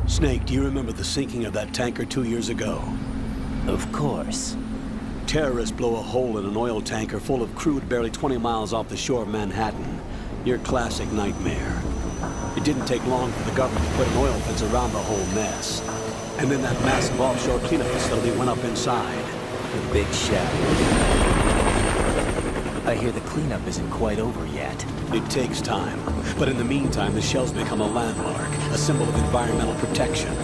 Snake, do you remember the sinking of that tanker 2 years ago? Of course. Terrorists blow a hole in an oil tanker full of crude barely 20 miles off the shore of Manhattan. Your classic nightmare. It didn't take long for the government to put an oil fence around the whole mess. And then that massive offshore cleanup facility went up inside. The big shell. I hear the cleanup isn't quite over yet. It takes time. But in the meantime, the shell's become a landmark, a symbol of environmental protection.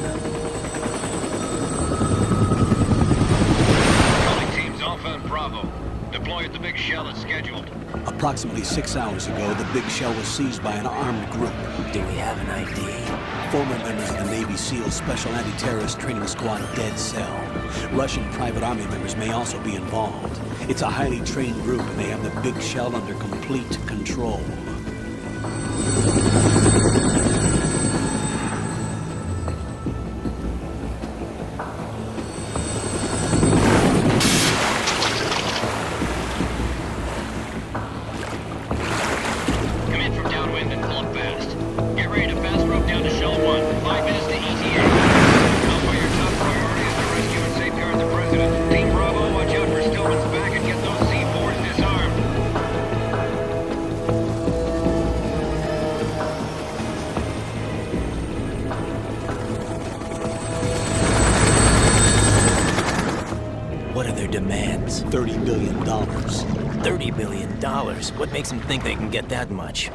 Calling teams Alpha and Bravo. Deploy at the big shell as scheduled. Approximately 6 hours ago, the big shell was seized by an armed group. Do we have an ID? Former members of the Navy SEALs Special Anti-Terrorist Training Squad Dead Cell. Russian private army members may also be involved. It's a highly trained group, and they have the big shell under complete control. Demands $30 billion. $30 billion? What makes them think they can get that much?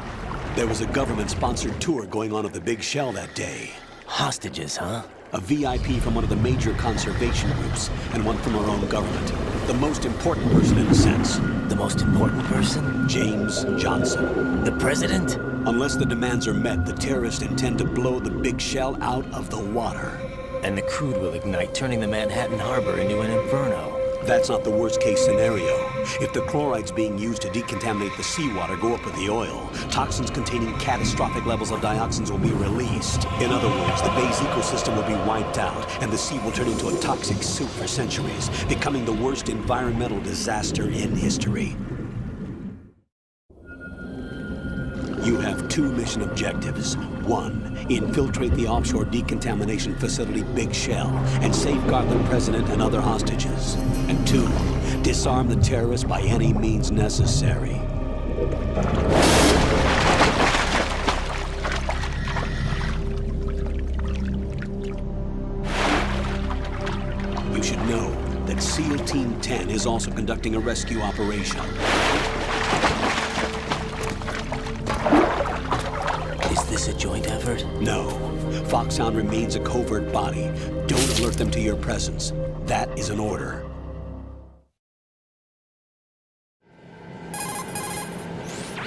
There was a government-sponsored tour going on at the big shell that day. Hostages, huh? A VIP from one of the major conservation groups, and one from our own government. The most important person in a sense. The most important person? James Johnson. The president? Unless the demands are met, the terrorists intend to blow the big shell out of the water. And the crude will ignite, turning the Manhattan Harbor into an inferno. That's not the worst-case scenario. If the chlorides being used to decontaminate the seawater go up with the oil, toxins containing catastrophic levels of dioxins will be released. In other words, the bay's ecosystem will be wiped out, and the sea will turn into a toxic soup for centuries, becoming the worst environmental disaster in history. You have 2 mission objectives. 1, infiltrate the offshore decontamination facility Big Shell and safeguard the president and other hostages. And 2, disarm the terrorists by any means necessary. You should know that SEAL Team 10 is also conducting a rescue operation. Is this a joint effort? No. Foxhound remains a covert body. Don't alert them to your presence. That is an order.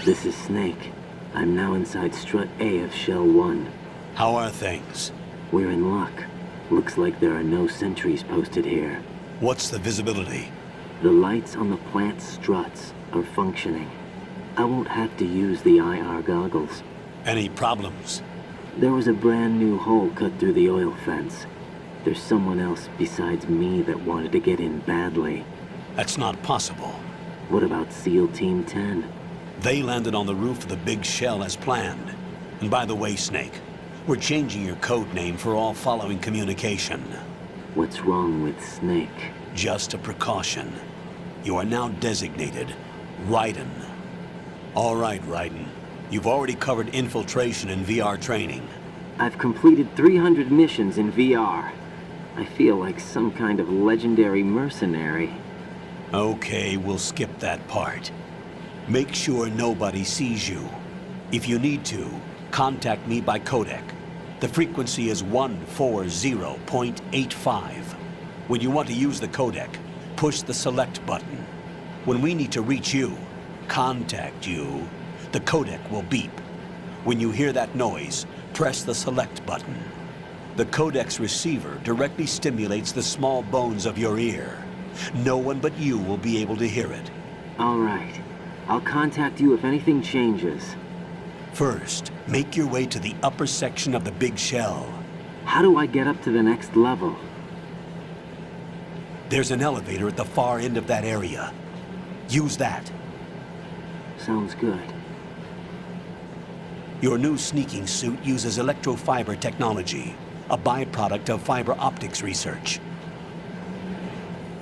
This is Snake. I'm now inside Strut A of Shell 1. How are things? We're in luck. Looks like there are no sentries posted here. What's the visibility? The lights on the plant struts are functioning. I won't have to use the IR goggles. Any problems? There was a brand new hole cut through the oil fence. There's someone else besides me that wanted to get in badly. That's not possible. What about SEAL Team 10? They landed on the roof of the Big Shell as planned. And by the way, Snake, we're changing your code name for all following communication. What's wrong with Snake? Just a precaution. You are now designated Raiden. All right, Raiden. You've already covered infiltration and VR training. I've completed 300 missions in VR. I feel like some kind of legendary mercenary. Okay, we'll skip that part. Make sure nobody sees you. If you need to, contact me by codec. The frequency is 140.85. When you want to use the codec, push the select button. When we need to reach you, contact you, the codec will beep. When you hear that noise, press the select button. The codec's receiver directly stimulates the small bones of your ear. No one but you will be able to hear it. All right. I'll contact you if anything changes. First, make your way to the upper section of the Big Shell. How do I get up to the next level? There's an elevator at the far end of that area. Use that. Sounds good. Your new sneaking suit uses electrofiber technology. a byproduct of fiber optics research.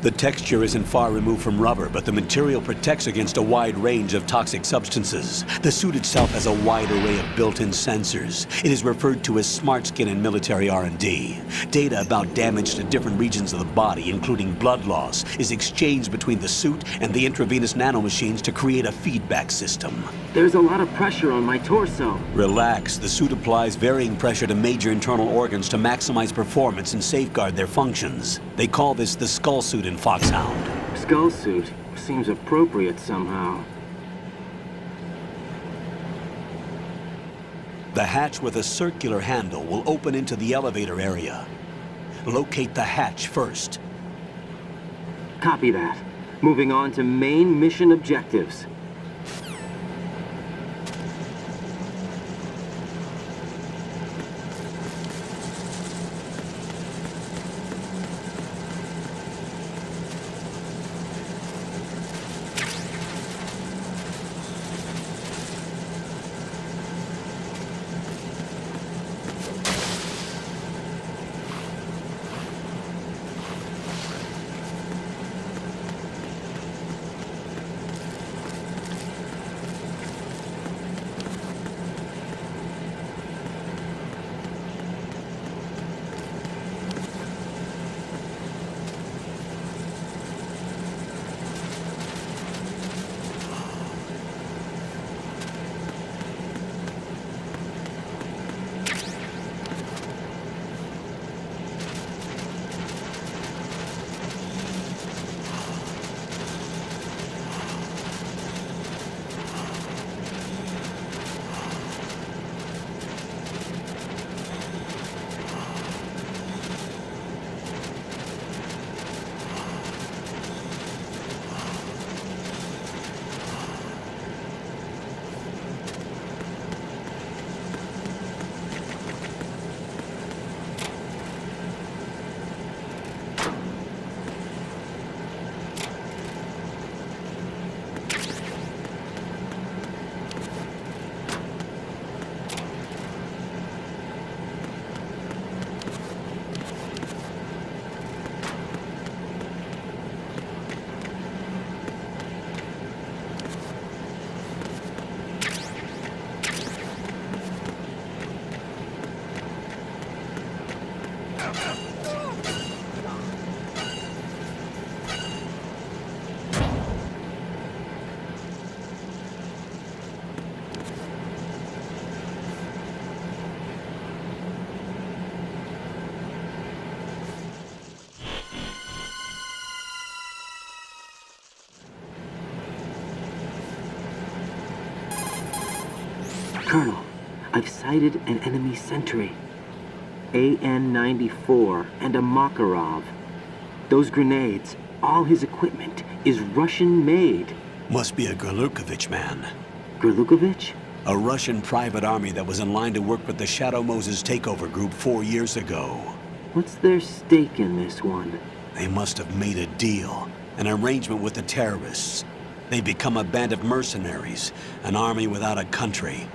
The texture isn't far removed from rubber, but the material protects against a wide range of toxic substances. The suit itself has a wide array of built-in sensors. It is referred to as smart skin in military R&D. Data about damage to different regions of the body, including blood loss, is exchanged between the suit and the intravenous nanomachines to create a feedback system. There's a lot of pressure on my torso. Relax. The suit applies varying pressure to major internal organs to maximize performance and safeguard their functions. They call this the skull suit in Foxhound. Skull suit seems appropriate somehow. The hatch with a circular handle will open into the elevator area. Locate the hatch first. Copy that. Moving on to main mission objectives. Colonel, I've sighted an enemy sentry. AN-94 and a Makarov. Those grenades, all his equipment, is Russian-made. Must be a Gorlukovich man. Gorlukovich? A Russian private army that was in line to work with the Shadow Moses takeover group 4 years ago. What's their stake in this one? They must have made a deal, an arrangement with the terrorists. They become a band of mercenaries, an army without a country.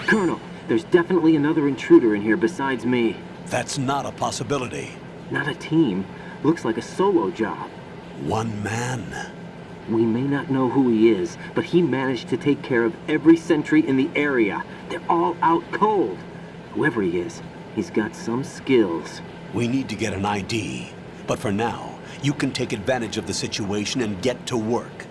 Colonel, there's definitely another intruder in here besides me. That's not a possibility. Not a team. Looks like a solo job. One man. We may not know who he is, but he managed to take care of every sentry in the area. They're all out cold. Whoever he is, he's got some skills. We need to get an ID. But for now, you can take advantage of the situation and get to work.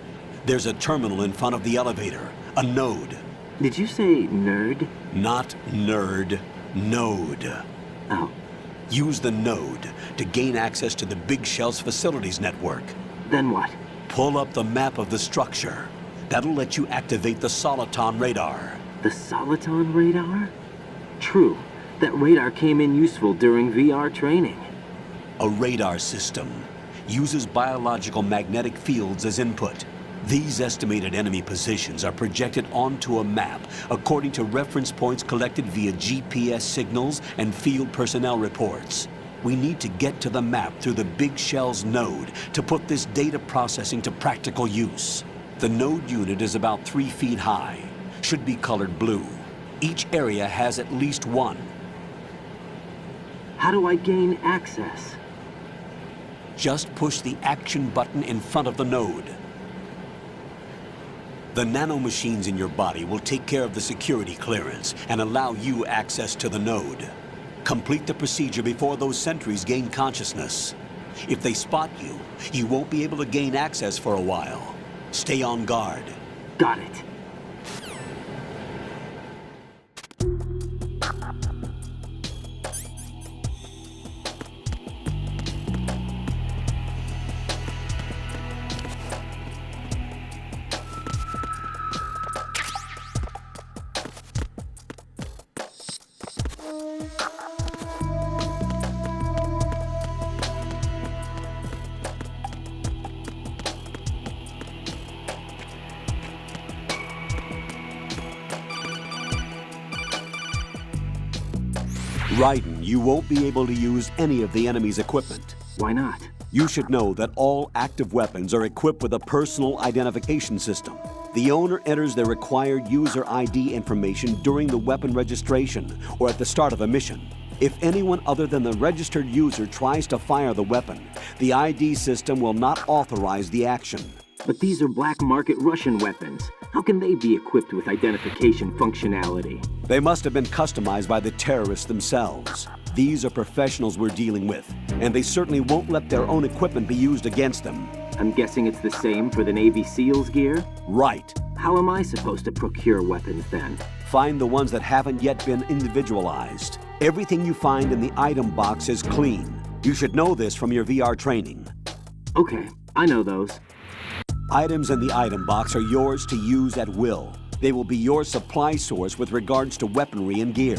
There's a terminal in front of the elevator. A node. Did you say nerd? Not nerd. Node. Oh. Use the node to gain access to the Big Shell's facilities network. Then what? Pull up the map of the structure. That'll let you activate the Soliton radar. The Soliton radar? True. That radar came in useful during VR training. A radar system uses biological magnetic fields as input. These estimated enemy positions are projected onto a map according to reference points collected via GPS signals and field personnel reports. We need to get to the map through the Big Shell's node to put this data processing to practical use. The node unit is about 3 feet high, should be colored blue. Each area has at least one. How do I gain access? Just push the action button in front of the node. The nanomachines in your body will take care of the security clearance and allow you access to the node. Complete the procedure before those sentries gain consciousness. If they spot you, you won't be able to gain access for a while. Stay on guard. Got it. Raiden, you won't be able to use any of the enemy's equipment. Why not? You should know that all active weapons are equipped with a personal identification system. The owner enters their required user ID information during the weapon registration or at the start of a mission. If anyone other than the registered user tries to fire the weapon, the ID system will not authorize the action. But these are black market Russian weapons. How can they be equipped with identification functionality? They must have been customized by the terrorists themselves. These are professionals we're dealing with, and they certainly won't let their own equipment be used against them. I'm guessing it's the same for the Navy SEALs gear? Right. How am I supposed to procure weapons then? Find the ones that haven't yet been individualized. Everything you find in the item box is clean. You should know this from your VR training. Okay, I know those. Items in the item box are yours to use at will. They will be your supply source with regards to weaponry and gear.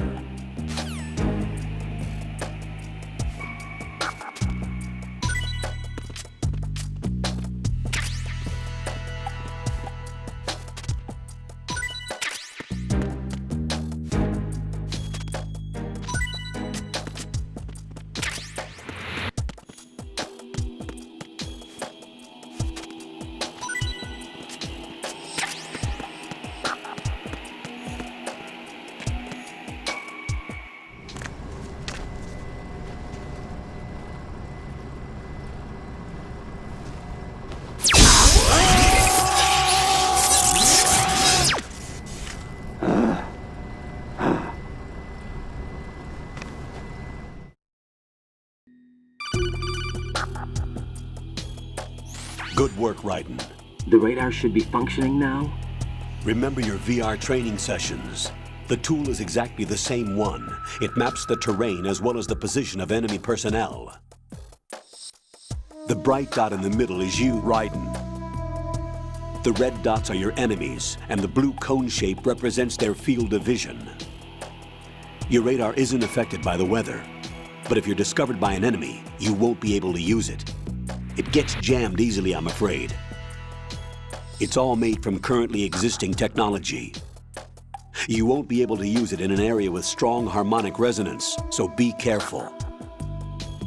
Good work, Raiden. The radar should be functioning now? Remember your VR training sessions. The tool is exactly the same one. It maps the terrain as well as the position of enemy personnel. The bright dot in the middle is you, Raiden. The red dots are your enemies, and the blue cone shape represents their field of vision. Your radar isn't affected by the weather, but if you're discovered by an enemy, you won't be able to use it. It gets jammed easily, I'm afraid. It's all made from currently existing technology. You won't be able to use it in an area with strong harmonic resonance, so be careful.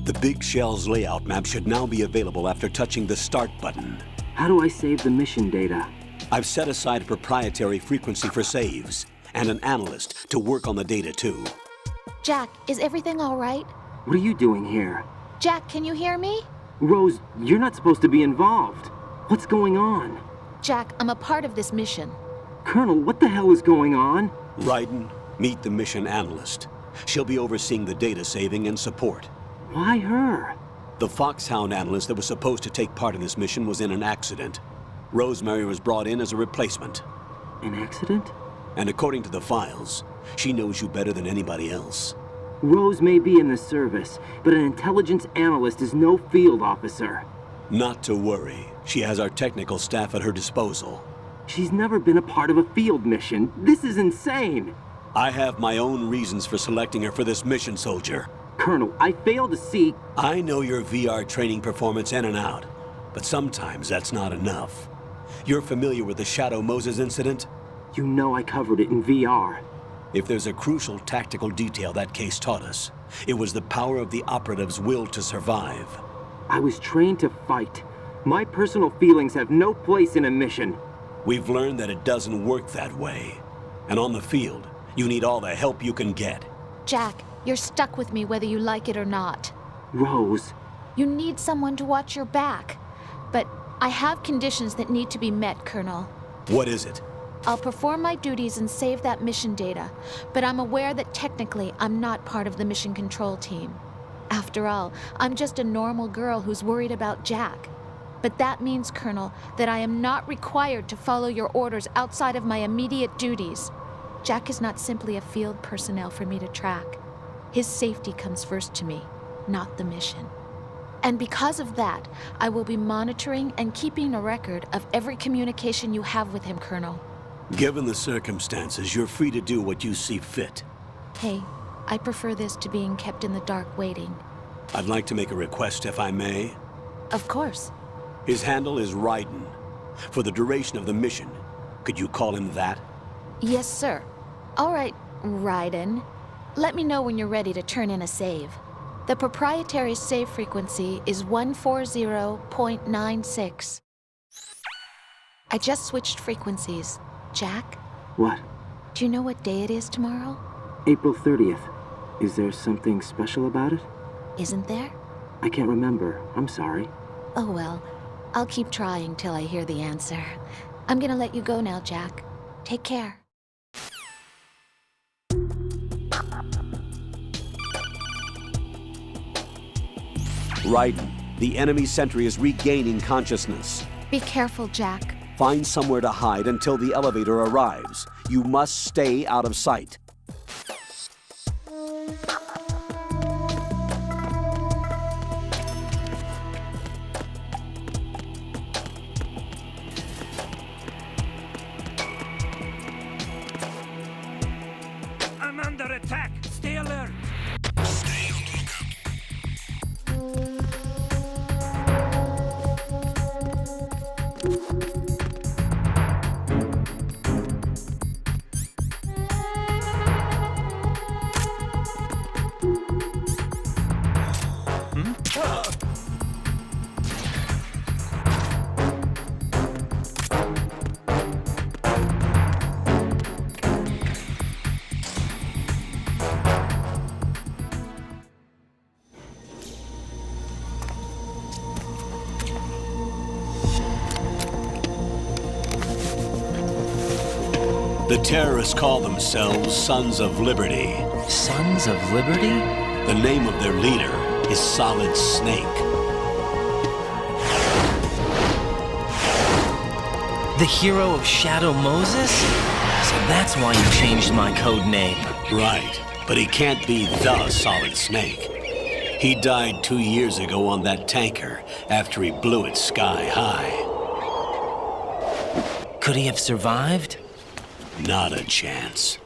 The Big Shell's layout map should now be available after touching the Start button. How do I save the mission data? I've set aside a proprietary frequency for saves, and an analyst to work on the data too. Jack, is everything all right? What are you doing here? Jack, can you hear me? Rose, you're not supposed to be involved. What's going on? Jack, I'm a part of this mission. Colonel, what the hell is going on? Raiden, meet the mission analyst. She'll be overseeing the data saving and support. Why her? The Foxhound analyst that was supposed to take part in this mission was in an accident. Rosemary was brought in as a replacement. An accident? And according to the files, she knows you better than anybody else. Rose may be in the service, but an intelligence analyst is no field officer. Not to worry. She has our technical staff at her disposal. She's never been a part of a field mission. This is insane! I have my own reasons for selecting her for this mission, soldier. Colonel, I fail to see... I know your VR training performance in and out, but sometimes that's not enough. You're familiar with the Shadow Moses incident? You know I covered it in VR. If there's a crucial tactical detail that case taught us, it was the power of the operative's will to survive. I was trained to fight. My personal feelings have no place in a mission. We've learned that it doesn't work that way. And on the field, you need all the help you can get. Jack, you're stuck with me whether you like it or not. Rose. You need someone to watch your back. But I have conditions that need to be met, Colonel. What is it? I'll perform my duties and save that mission data, but I'm aware that technically I'm not part of the mission control team. After all, I'm just a normal girl who's worried about Jack. But that means, Colonel, that I am not required to follow your orders outside of my immediate duties. Jack is not simply a field personnel for me to track. His safety comes first to me, not the mission. And because of that, I will be monitoring and keeping a record of every communication you have with him, Colonel. Given the circumstances, you're free to do what you see fit. Hey, I prefer this to being kept in the dark waiting. I'd like to make a request, if I may. Of course. His handle is Raiden. For the duration of the mission, could you call him that? Yes, sir. All right, Raiden. Let me know when you're ready to turn in a save. The proprietary save frequency is 140.96. I just switched frequencies. Jack, What? do you know what day it is tomorrow? April 30th. Is there something special about it? Isn't there? I can't remember. I'm sorry. Oh well, I'll keep trying till I hear the answer. I'm gonna let you go now, Jack. Take care. Raiden, the enemy sentry is regaining consciousness. Be careful, Jack. Find somewhere to hide until the elevator arrives. You must stay out of sight. I'm under attack! Stay alert! Stay on the lookout. The terrorists call themselves Sons of Liberty. Sons of Liberty? The name of their leader is Solid Snake. The hero of Shadow Moses? So that's why you changed my code name. Right, but he can't be the Solid Snake. He died 2 years ago on that tanker after he blew it sky high. Could he have survived? Not a chance.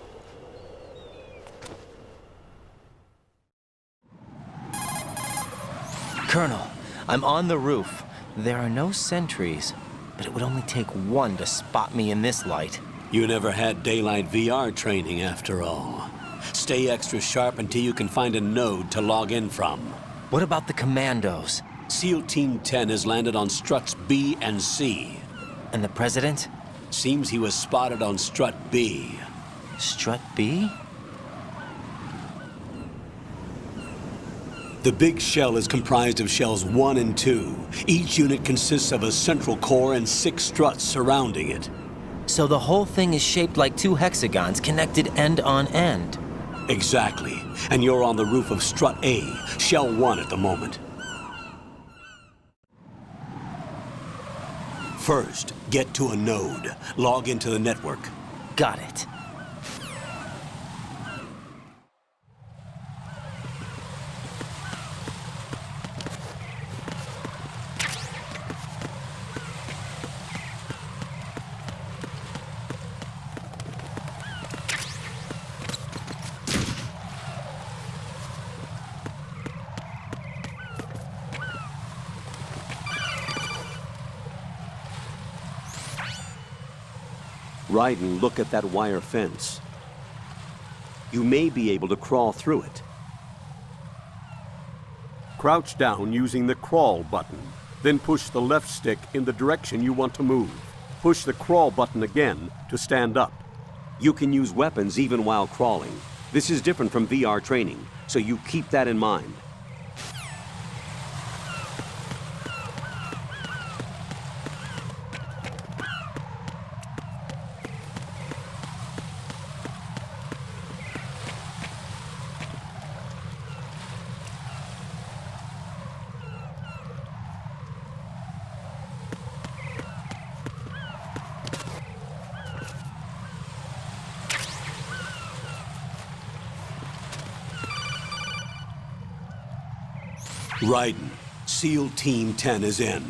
Colonel, I'm on the roof. There are no sentries, but it would only take one to spot me in this light. You never had daylight VR training after all. Stay extra sharp until you can find a node to log in from. What about the commandos? SEAL Team 10 has landed on struts B and C. And the president? Seems he was spotted on strut B. Strut B? The big shell is comprised of shells 1 and 2. Each unit consists of a central core and 6 struts surrounding it. So the whole thing is shaped like 2 hexagons connected end on end. Exactly. And you're on the roof of strut A, shell 1 at the moment. First, get to a node. Log into the network. Got it. Raiden, look at that wire fence. You may be able to crawl through it. Crouch down using the crawl button. Then push the left stick in the direction you want to move. Push the crawl button again to stand up. You can use weapons even while crawling. This is different from VR training, so you keep that in mind. Raiden, SEAL Team 10 is in.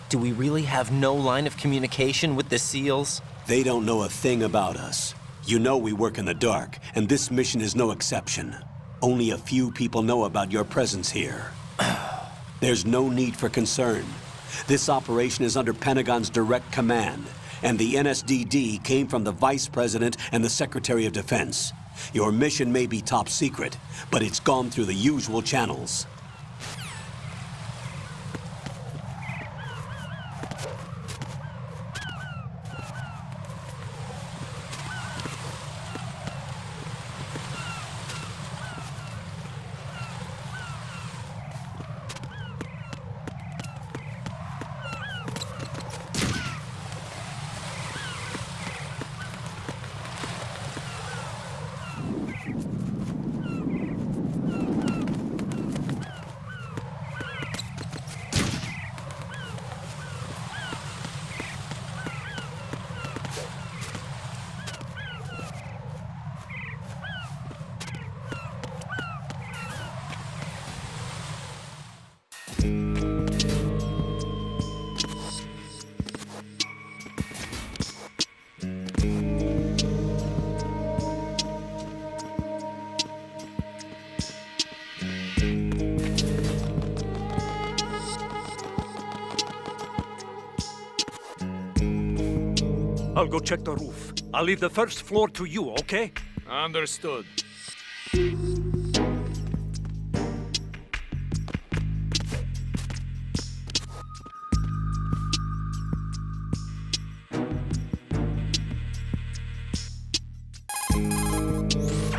Do we really have no line of communication with the SEALs? They don't know a thing about us. You know we work in the dark, and this mission is no exception. Only a few people know about your presence here. There's no need for concern. This operation is under Pentagon's direct command, and the NSDD came from the Vice President and the Secretary of Defense. Your mission may be top secret, but it's gone through the usual channels. I'll go check the roof. I'll leave the first floor to you, okay? Understood.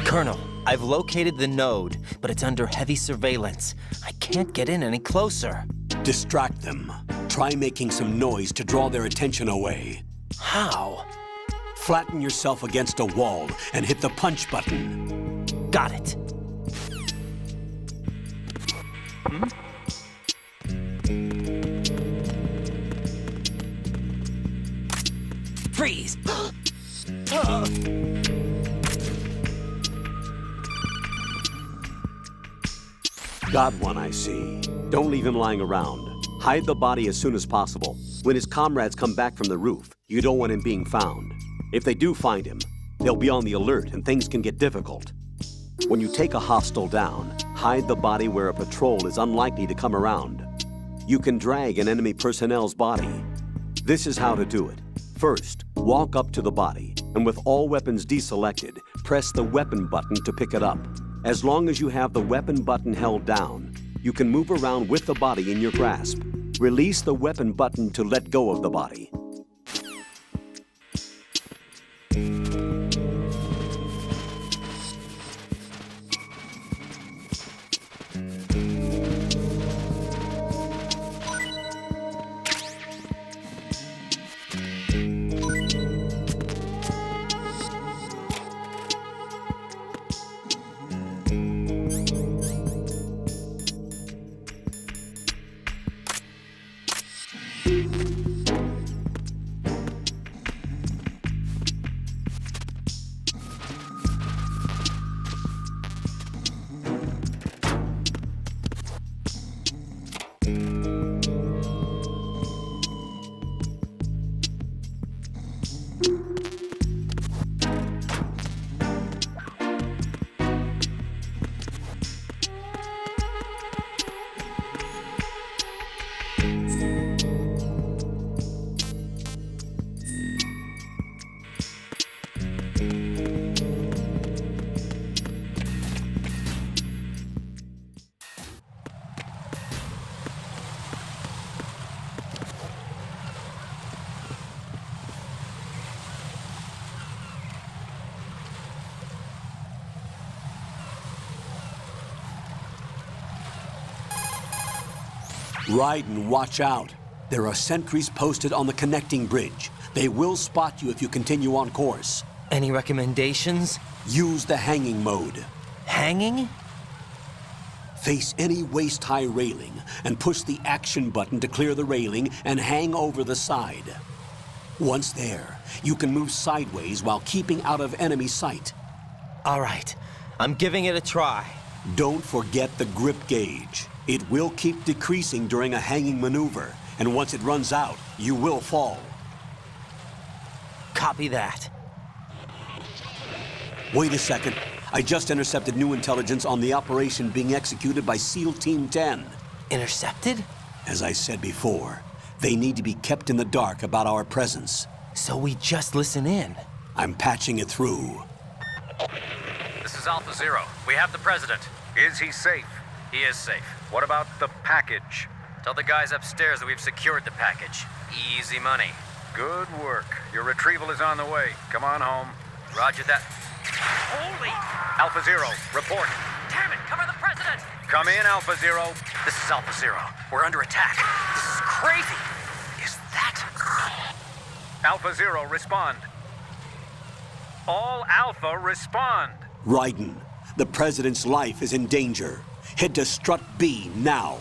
Colonel, I've located the node, but it's under heavy surveillance. I can't get in any closer. Distract them. Try making some noise to draw their attention away. How? Flatten yourself against a wall and hit the punch button. Got it. Freeze! Got one, I see. Don't leave him lying around. Hide the body as soon as possible. When his comrades come back from the roof, you don't want him being found. If they do find him, they'll be on the alert and things can get difficult. When you take a hostile down, hide the body where a patrol is unlikely to come around. You can drag an enemy personnel's body. This is how to do it. First, walk up to the body, and with all weapons deselected, press the weapon button to pick it up. As long as you have the weapon button held down, you can move around with the body in your grasp. Release the weapon button to let go of the body. Raiden, watch out. There are sentries posted on the connecting bridge. They will spot you if you continue on course. Any recommendations? Use the hanging mode. Hanging? Face any waist-high railing and push the action button to clear the railing and hang over the side. Once there, you can move sideways while keeping out of enemy sight. All right, I'm giving it a try. Don't forget the grip gauge. It will keep decreasing during a hanging maneuver, and once it runs out, you will fall. Copy that. Wait a second. I just intercepted new intelligence on the operation being executed by SEAL Team 10. Intercepted? As I said before, they need to be kept in the dark about our presence. So we just listen in. I'm patching it through. This is Alpha Zero. We have the president. Is he safe? He is safe. What about the package? Tell the guys upstairs that we've secured the package. Easy money. Good work. Your retrieval is on the way. Come on home. Roger that. Holy! Alpha Zero, report. Damn it! Cover the president! Come in, Alpha Zero. This is Alpha Zero. We're under attack. This is crazy. Is that... Alpha Zero, respond. All Alpha, respond. Raiden, the President's life is in danger. Head to Strut B now.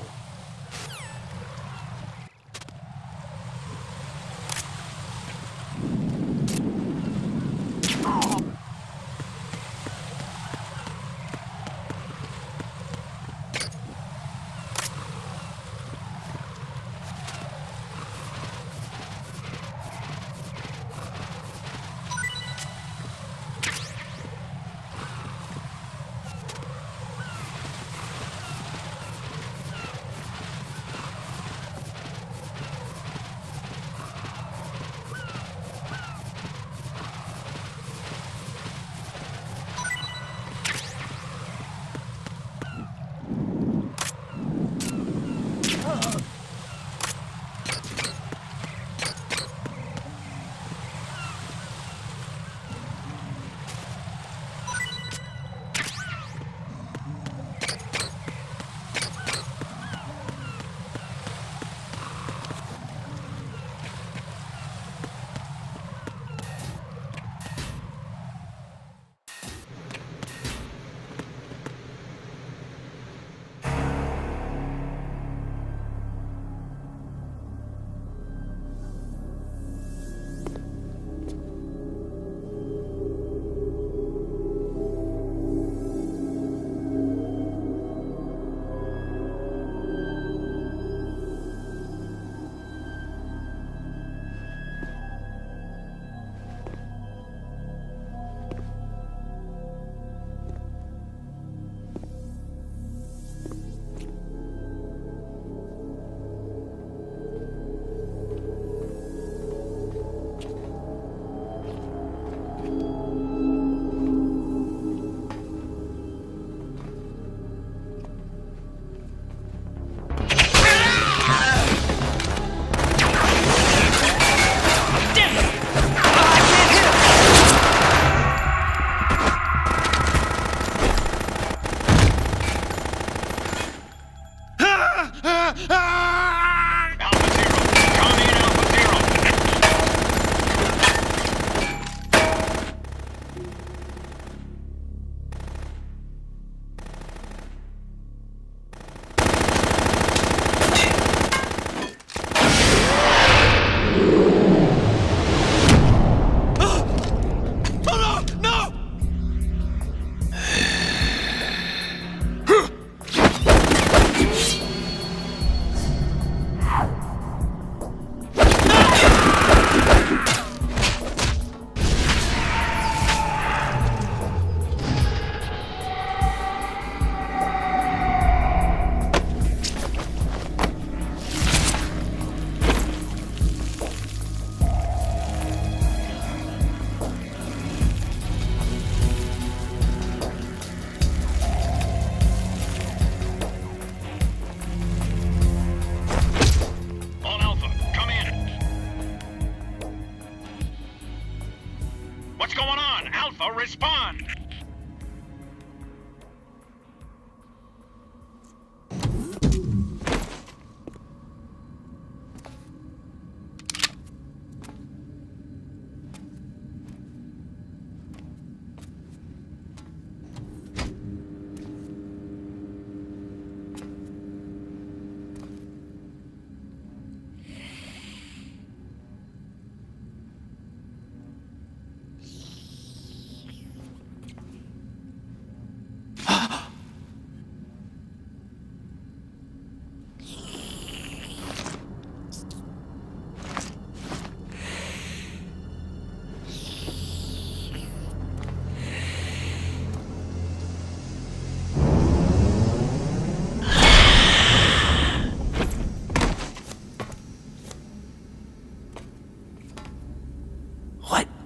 Respond!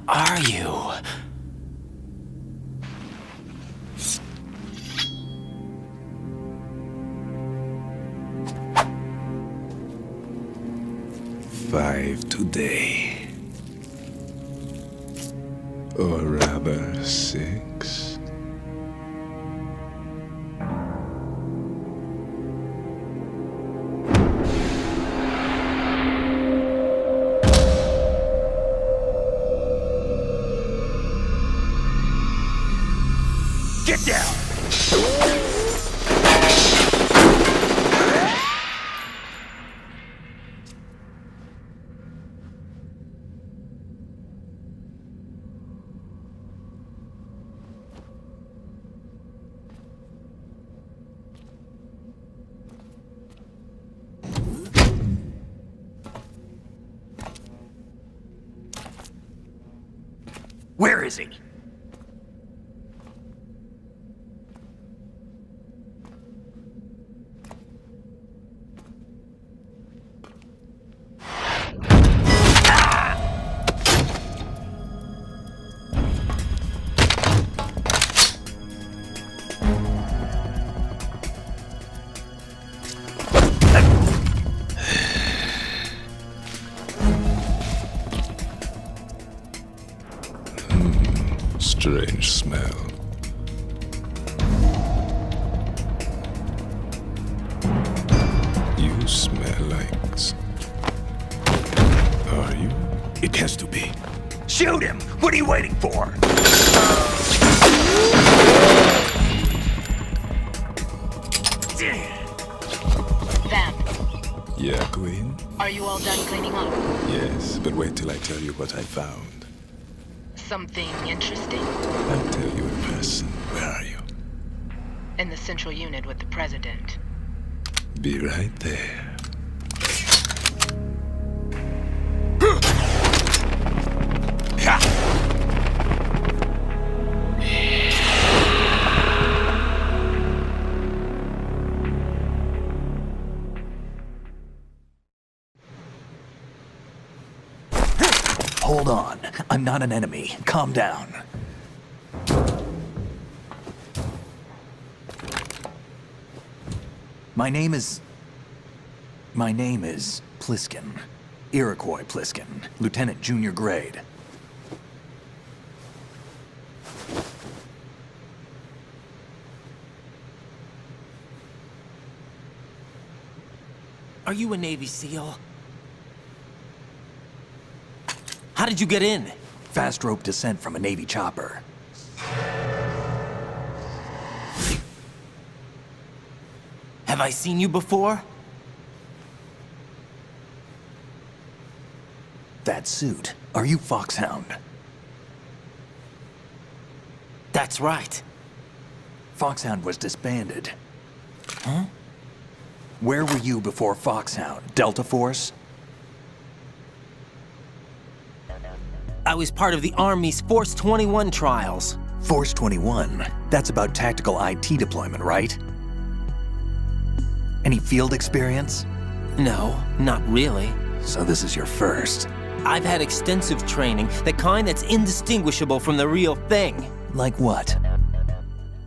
are you? Five today. Or rather, 6. Get down! Where is he? Strange smell. You smell like... Are you? It has to be. Shoot him! What are you waiting for? Vamp, Yeah, Queen? are you all done cleaning up? Yes, but wait till I tell you what I found. Something interesting? I'll tell you in person. Where are you? In the central unit with the president. Be right there. Hold on. I'm not an enemy. Calm down. My name is Pliskin. Iroquois Pliskin. Lieutenant Junior Grade. Are you a Navy SEAL? How did you get in? Fast rope descent from a Navy chopper. Have I seen you before? That suit. Are you Foxhound? That's right. Foxhound was disbanded. Huh? Where were you before Foxhound? Delta Force? I was part of the Army's Force 21 trials. Force 21? That's about tactical IT deployment, right? Any field experience? No, not really. So this is your first. I've had extensive training, the kind that's indistinguishable from the real thing. Like what?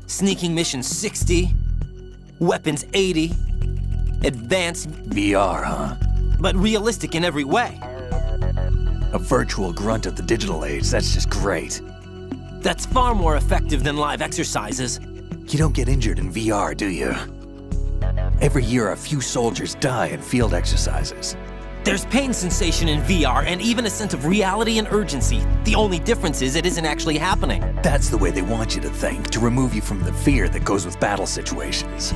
Sneaking mission 60, weapons 80, advanced, VR, huh? but realistic in every way. A virtual grunt of the digital age, that's just great. That's far more effective than live exercises. You don't get injured in VR, do you? Every year, a few soldiers die in field exercises. There's pain sensation in VR and even a sense of reality and urgency. The only difference is it isn't actually happening. That's the way they want you to think, to remove you from the fear that goes with battle situations.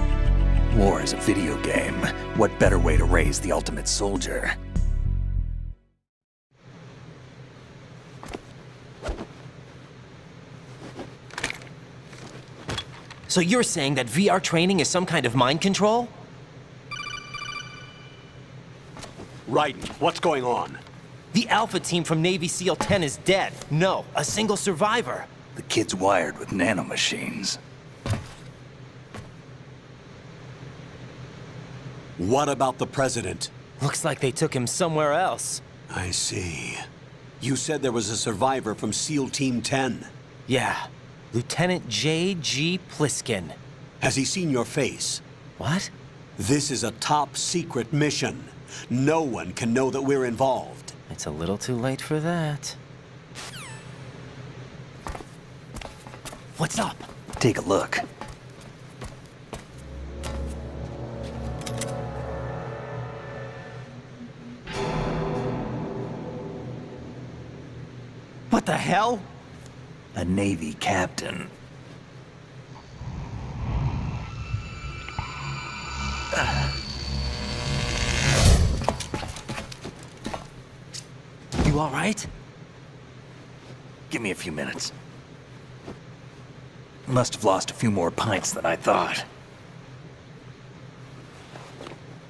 War is a video game. What better way to raise the ultimate soldier? So you're saying that VR training is some kind of mind control? Raiden, what's going on? The Alpha team from Navy SEAL 10 is dead. No, a single survivor. The kid's wired with nanomachines. What about the president? Looks like they took him somewhere else. I see. You said there was a survivor from SEAL Team 10. Yeah. Lieutenant J.G. Pliskin. Has he seen your face? What? This is a top secret mission. No one can know that we're involved. It's a little too late for that. What's up? Take a look. What the hell? A Navy captain. You all right? Give me a few minutes. Must have lost a few more pints than I thought.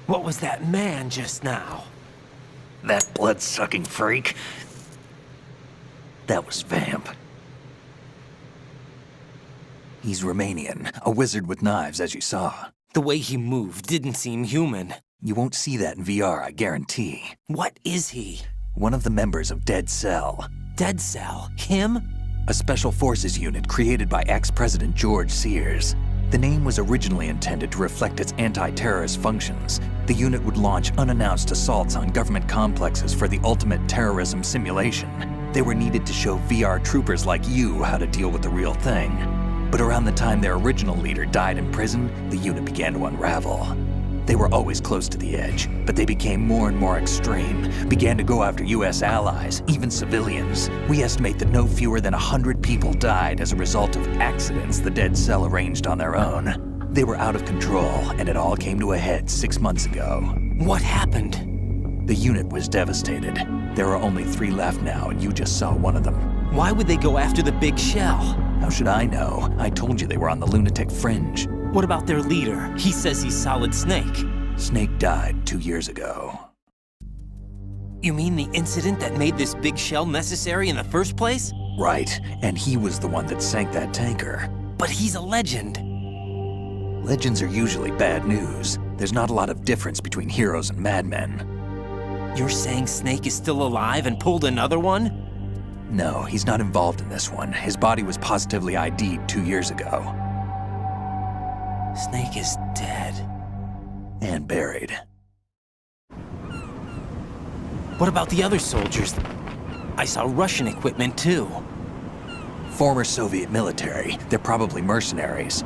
What was that man just now? That blood-sucking freak? That was Vamp. He's Romanian, a wizard with knives, as you saw. The way he moved didn't seem human. You won't see that in VR, I guarantee. What is he? One of the members of Dead Cell. Dead Cell? Him? A special forces unit created by ex-President George Sears. The name was originally intended to reflect its anti-terrorist functions. The unit would launch unannounced assaults on government complexes for the ultimate terrorism simulation. They were needed to show VR troopers like you how to deal with the real thing. But around the time their original leader died in prison, the unit began to unravel. They were always close to the edge, but they became more and more extreme, began to go after US allies, even civilians. We estimate that no fewer than 100 people died as a result of accidents the Dead Cell arranged on their own. They were out of control, and it all came to a head 6 months ago. What happened? The unit was devastated. There are only 3 left now, and you just saw one of them. Why would they go after the big shell? How should I know? I told you they were on the lunatic fringe. What about their leader? He says he's Solid Snake. Snake died 2 years ago. You mean the incident that made this big shell necessary in the first place? Right, and he was the one that sank that tanker. But he's a legend. Legends are usually bad news. There's not a lot of difference between heroes and madmen. You're saying Snake is still alive and pulled another one? No, he's not involved in this one. His body was positively ID'd 2 years ago. Snake is dead. And buried. What about the other soldiers? I saw Russian equipment too. Former Soviet military. They're probably mercenaries.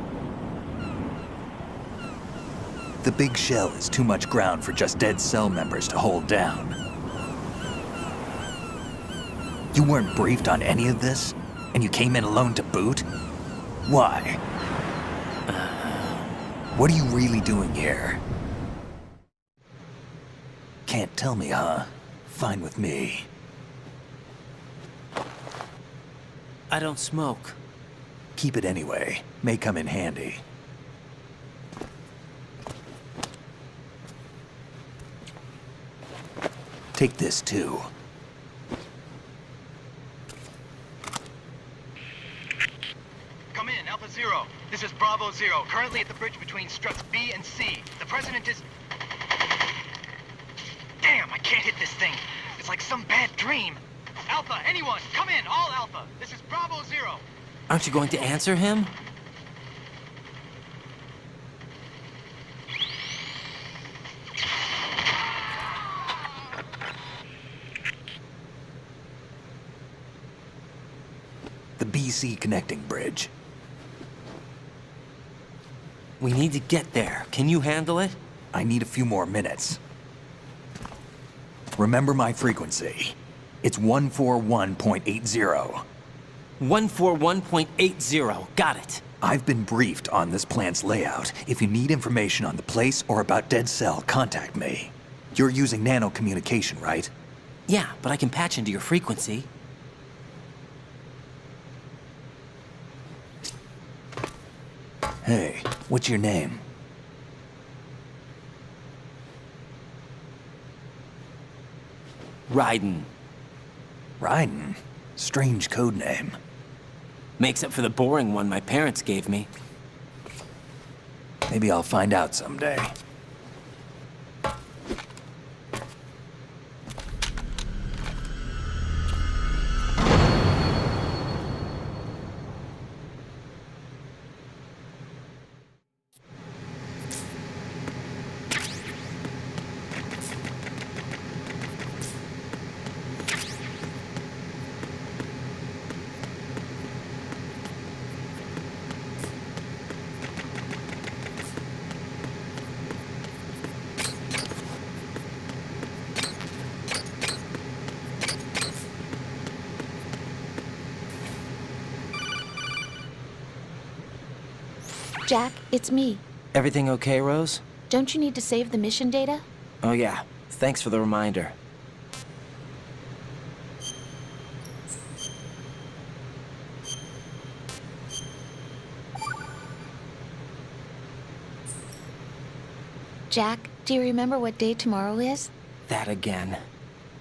The big shell is too much ground for just Dead Cell members to hold down. You weren't briefed on any of this? And you came in alone to boot? Why? What are you really doing here? Can't tell me, huh? Fine with me. I don't smoke. Keep it anyway. May come in handy. Take this too. Come in, Alpha Zero. This is Bravo Zero, currently at the bridge between struts B and C. The President is... Damn, I can't hit this thing. It's like some bad dream. Alpha, anyone, come in, all Alpha. This is Bravo Zero. Aren't you going to answer him? The BC connecting bridge. We need to get there. Can you handle it? I need a few more minutes. Remember my frequency. It's 141.80. 141.80. Got it. I've been briefed on this plant's layout. If you need information on the place or about Dead Cell, contact me. You're using nano communication, right? Yeah, but I can patch into your frequency. Hey, what's your name? Raiden. Raiden? Strange code name. Makes up for the boring one my parents gave me. Maybe I'll find out someday. Jack, it's me. Everything okay, Rose? Don't you need to save the mission data? Oh yeah, thanks for the reminder. Jack, do you remember what day tomorrow is? That again.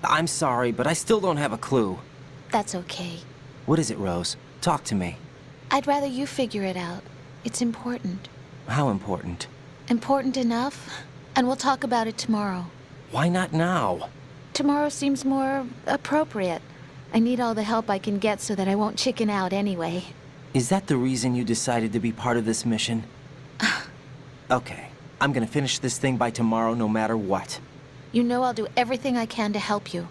I'm sorry, but I still don't have a clue. That's okay. What is it, Rose? Talk to me. I'd rather you figure it out. It's important. How important? Important enough, and we'll talk about it tomorrow. Why not now? Tomorrow seems more appropriate. I need all the help I can get so that I won't chicken out anyway. Is that the reason you decided to be part of this mission? Okay, I'm gonna finish this thing by tomorrow no matter what. You know I'll do everything I can to help you.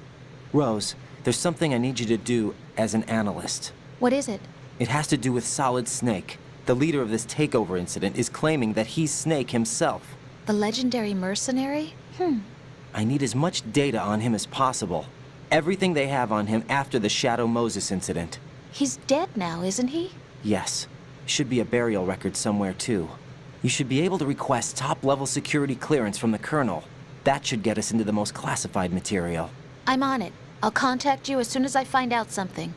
Rose, there's something I need you to do as an analyst. What is it? It has to do with Solid Snake. The leader of this takeover incident is claiming that he's Snake himself. The legendary mercenary? I need as much data on him as possible. Everything they have on him after the Shadow Moses incident. He's dead now, isn't he? Yes. Should be a burial record somewhere, too. You should be able to request top-level security clearance from the Colonel. That should get us into the most classified material. I'm on it. I'll contact you as soon as I find out something.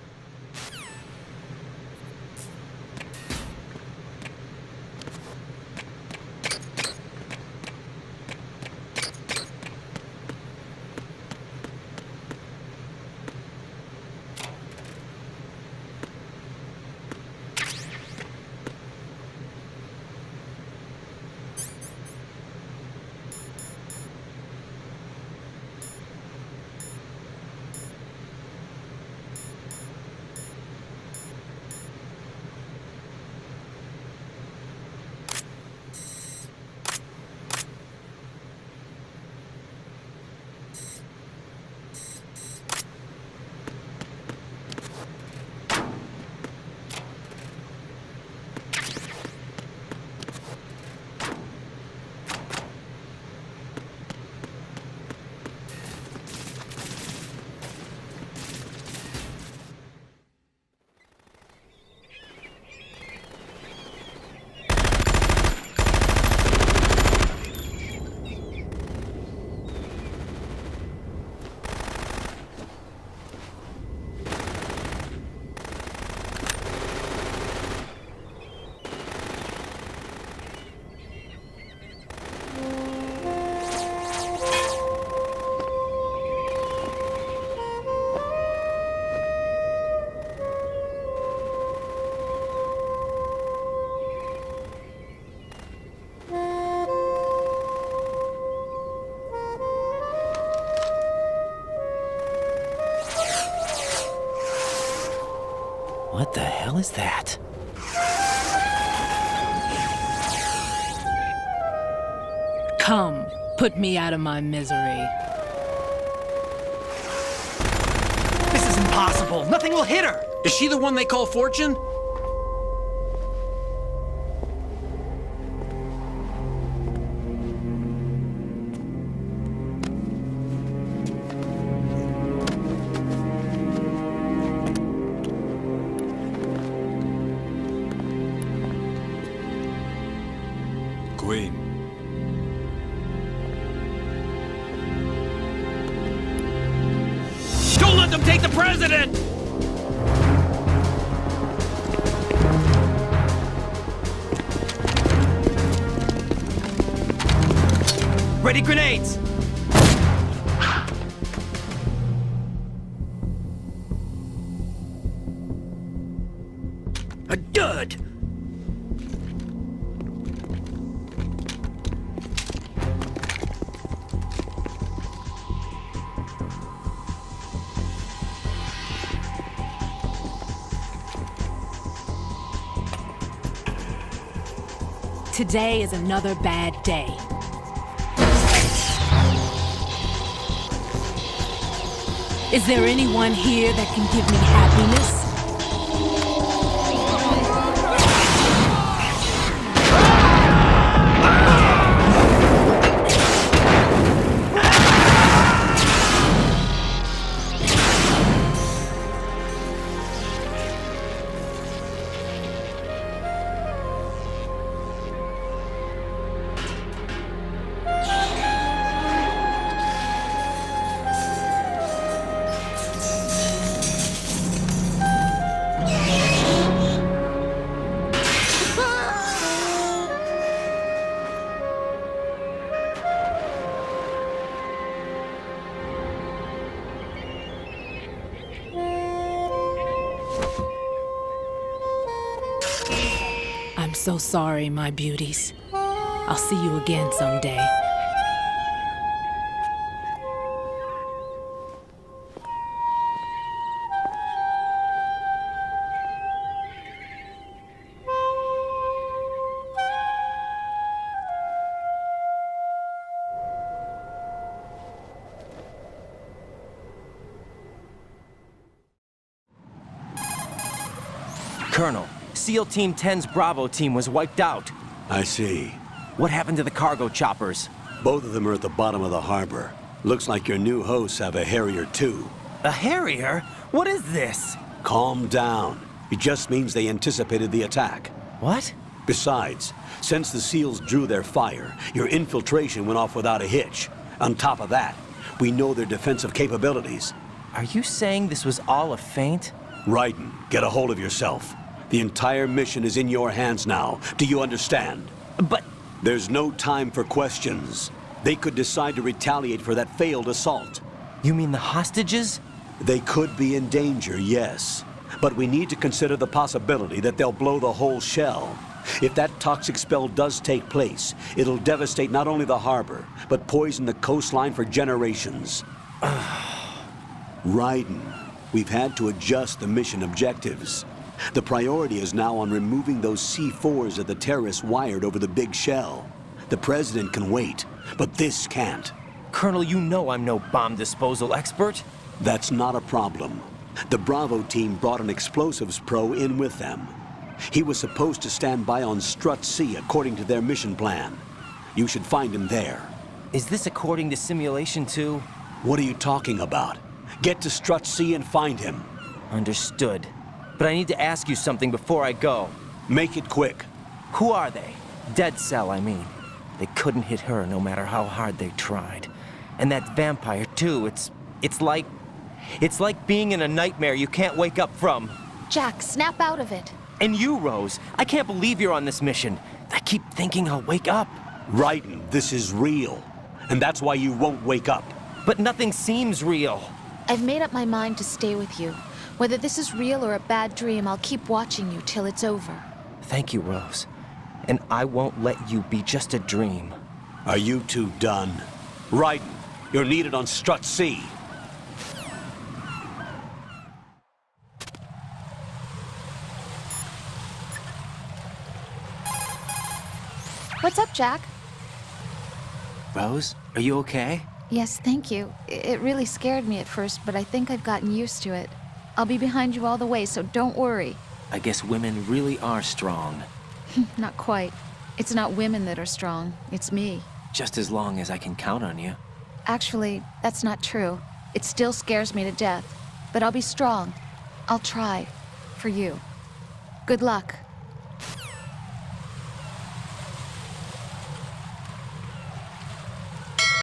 What the hell is that? Come, put me out of my misery. This is impossible. Nothing will hit her. Is she the one they call Fortune? Queen. Don't let them take the president! Ready grenades! A dud! Today is another bad day. Is there anyone here that can give me happiness? I'm so sorry, my beauties. I'll see you again someday. Colonel, SEAL Team 10's Bravo team was wiped out. I see. What happened to the cargo choppers? Both of them are at the bottom of the harbor. Looks like your new hosts have a Harrier too. A Harrier? What is this? Calm down. It just means they anticipated the attack. What? Besides, since the SEALs drew their fire, your infiltration went off without a hitch. On top of that, we know their defensive capabilities. Are you saying this was all a feint? Raiden, get a hold of yourself. The entire mission is in your hands now. Do you understand? But... There's no time for questions. They could decide to retaliate for that failed assault. You mean the hostages? They could be in danger, yes. But we need to consider the possibility that they'll blow the whole shell. If that toxic spell does take place, it'll devastate not only the harbor, but poison the coastline for generations. Raiden, we've had to adjust the mission objectives. The priority is now on removing those C4s that the terrorists wired over the big shell. The President can wait, but this can't. Colonel, you know I'm no bomb disposal expert. That's not a problem. The Bravo team brought an explosives pro in with them. He was supposed to stand by on Strut C according to their mission plan. You should find him there. Is this according to simulation too? What are you talking about? Get to Strut C and find him. Understood. But I need to ask you something before I go. Make it quick. Who are they? Dead Cell, I mean. They couldn't hit her no matter how hard they tried. And that vampire too, it's like being in a nightmare you can't wake up from. Jack, snap out of it. And you, Rose, I can't believe you're on this mission. I keep thinking I'll wake up. Raiden, this is real. And that's why you won't wake up. But nothing seems real. I've made up my mind to stay with you. Whether this is real or a bad dream, I'll keep watching you till it's over. Thank you, Rose. And I won't let you be just a dream. Are you two done? Raiden, you're needed on Strut C. What's up, Jack? Rose, are you okay? Yes, thank you. It really scared me at first, but I think I've gotten used to it. I'll be behind you all the way, so don't worry. I guess women really are strong. Not quite. It's not women that are strong, it's me. Just as long as I can count on you. Actually, that's not true. It still scares me to death. But I'll be strong. I'll try. For you. Good luck.